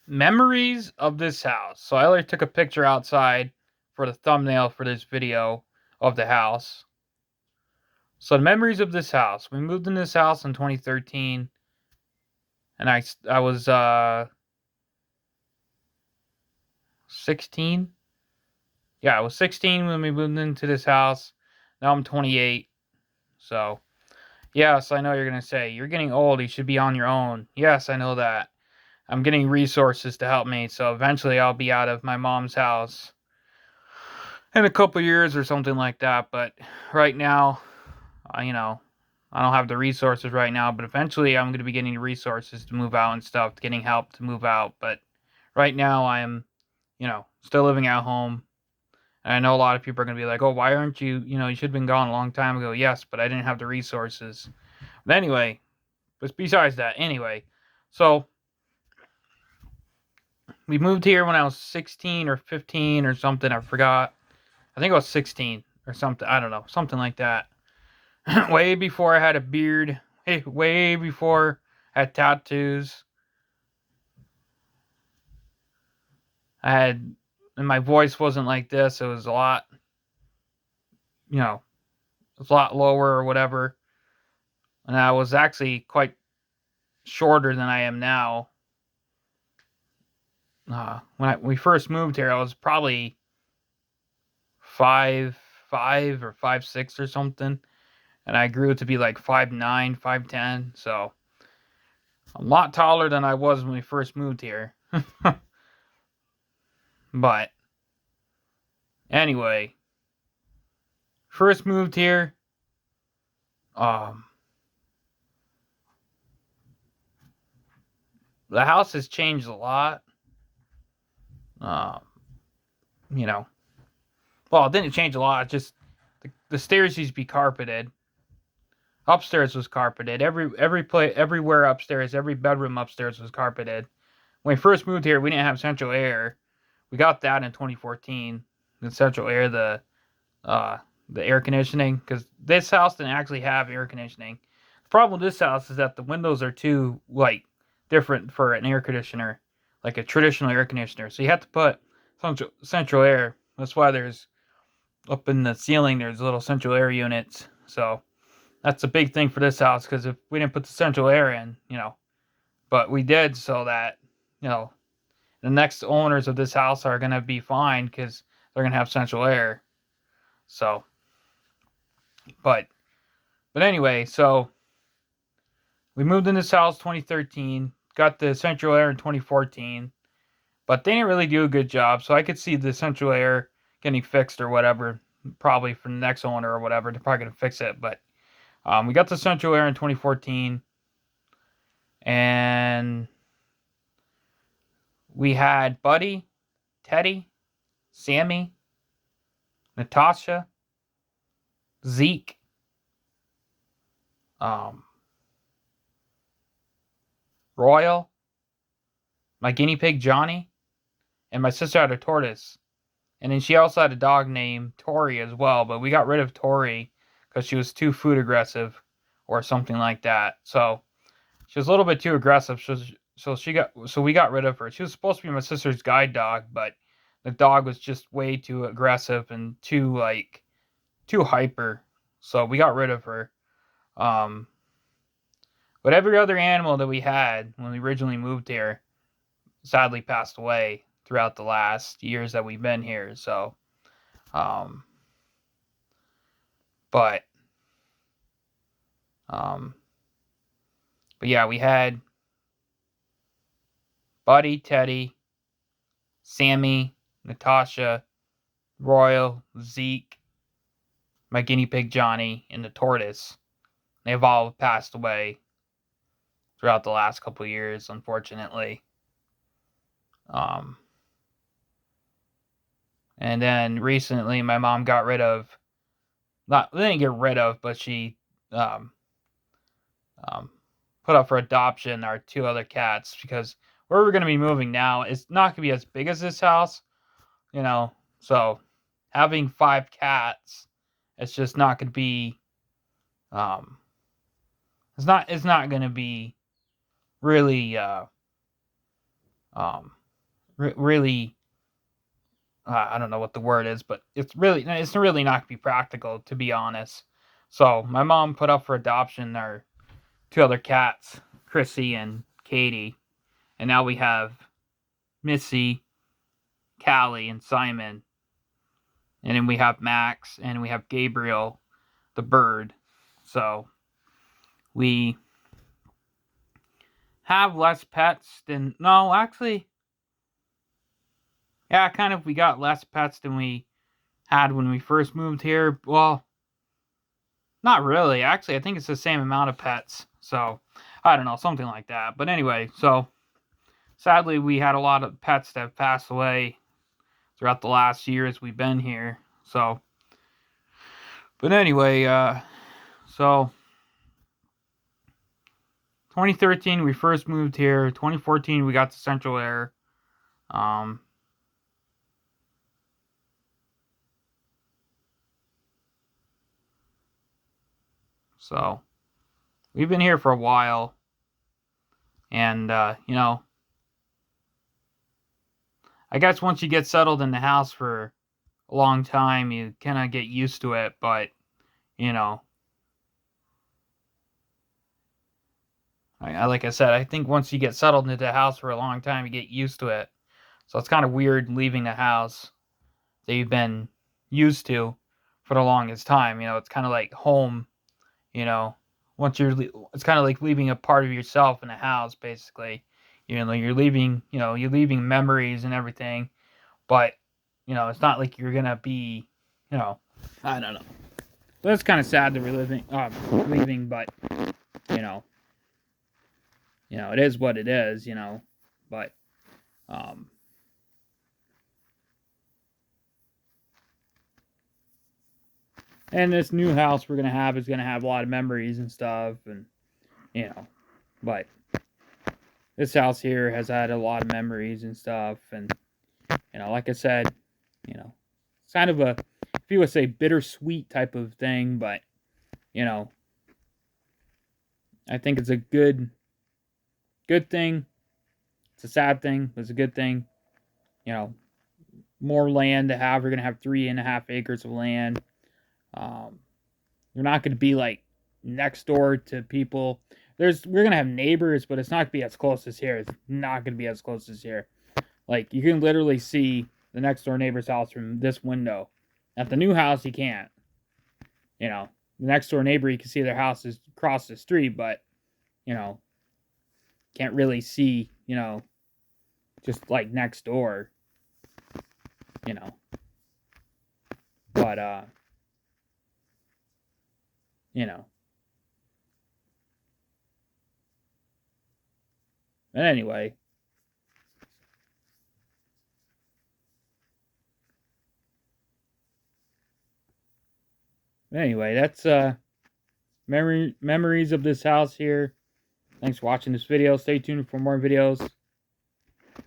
Memories of this house. So I took a picture outside for the thumbnail for this video of the house. So the memories of this house. We moved in this house in 2013, and I was 16. Yeah, I was 16 when we moved into this house. Now I'm 28. So yes, I know you're gonna say you're getting old. You should be on your own. Yes, I know that. I'm getting resources to help me. So eventually I'll be out of my mom's house in a couple years or something like that. But right now, you know, I don't have the resources right now. But eventually, I'm going to be getting the resources to move out and stuff, getting help to move out. But right now, I am, still living at home. And I know a lot of people are going to be like, "Oh, why aren't you? You should have been gone a long time ago." Yes, but I didn't have the resources. But anyway, but besides that, anyway, so we moved here when I was 16 or 15 or something. I forgot. I think I was 16 or something. I don't know, something like that. Way before I had a beard. Hey, way before I had tattoos. I had, and my voice wasn't like this. It was a lot, you know, it was a lot lower or whatever. And I was actually quite shorter than I am now. When we first moved here, I was probably 5'5" or 5'6" or something, and I grew to be like 5'9", 5'10". So a lot taller than I was when we first moved here. But anyway, first moved here. Um, the house has changed a lot. Um, you know, well, it didn't change a lot. Just the stairs used to be carpeted. Upstairs was carpeted. Everywhere upstairs, every bedroom upstairs was carpeted. When we first moved here, we didn't have central air. We got that in 2014. The central air, uh, the air conditioning, because this house didn't actually have air conditioning. The problem with this house is that the windows are too different for an air conditioner, like a traditional air conditioner. So you have to put central air. That's why there's up in the ceiling there's little central air units. So that's a big thing for this house because if we didn't put the central air in, but we did so that you know the next owners of this house are gonna be fine because they're gonna have central air. So, but anyway, so we moved in this house 2013, got the central air in 2014, but they didn't really do a good job. So I could see the central air getting fixed or whatever, probably from the next owner or whatever. They're probably gonna fix it, but we got the central air in 2014, and we had Buddy, Teddy, Sammy, Natasha, Zeke, um, Royal, my guinea pig Johnny, and my sister had a tortoise. And then she also had a dog named Tori as well, but we got rid of Tori because she was too food aggressive or something like that. So she was a little bit too aggressive. So we got rid of her. She was supposed to be my sister's guide dog, but the dog was just way too aggressive and too hyper. So we got rid of her. Um, but every other animal that we had when we originally moved here sadly passed away throughout the last years that we've been here. So, um, but, um, but yeah, we had Buddy, Teddy, Sammy, Natasha, Royal, Zeke, my guinea pig Johnny, and the tortoise. They've all passed away throughout the last couple of years, unfortunately. Um, and then recently, my mom got rid of, not didn't get rid of, but she um, um, put up for adoption our two other cats because where we're going to be moving now is not going to be as big as this house, you know. So having five cats, it's just not going to be. Um, it's not. It's not going to be really Really, I don't know what the word is, but it's really not going to be practical, to be honest. So my mom put up for adoption our two other cats, Chrissy and Katie, and now we have Missy, Callie, and Simon, and then we have Max, and we have Gabriel, the bird. So we have less pets than no, actually, yeah, kind of. We got less pets than we had when we first moved here. Well, not really. Actually, I think it's the same amount of pets. So I don't know, something like that. But anyway, so sadly, we had a lot of pets that have passed away throughout the last years we've been here. So, but anyway, so 2013 we first moved here. 2014 we got to Central Air. Um, so we've been here for a while, and you know, I guess once you get settled in the house for a long time, you kind of get used to it. But you know, like I said, I think once you get settled into the house for a long time, you get used to it. So it's kind of weird leaving the house that you've been used to for the longest time. You know, it's kind of like home. You know, once it's kind of like leaving a part of yourself in the house, basically. You know, you're leaving. You know, you're leaving memories and everything, but you know, it's not like you're gonna be. You know, I don't know. But it's kind of sad that we're leaving, but you know, it is what it is. You know, but um, and this new house we're gonna have is gonna have a lot of memories and stuff, and you know, but this house here has had a lot of memories and stuff, and you know, like I said, you know, it's kind of a, if you would say, bittersweet type of thing, but you know, I think it's a good thing. It's a sad thing, but it's a good thing. You know, more land to have. We're gonna have 3.5 acres of land. Um, we're not gonna be like next door to people. We're gonna have neighbors, but it's not gonna be as close as here. It's not gonna be as close as here. Like you can literally see the next door neighbor's house from this window. At the new house, you can't. You know, the next door neighbor, you can see their house is across the street, but you know, can't really see. You know, just like next door. You know, but you know. But anyway. Anyway, that's memories of this house here. Thanks for watching this video. Stay tuned for more videos.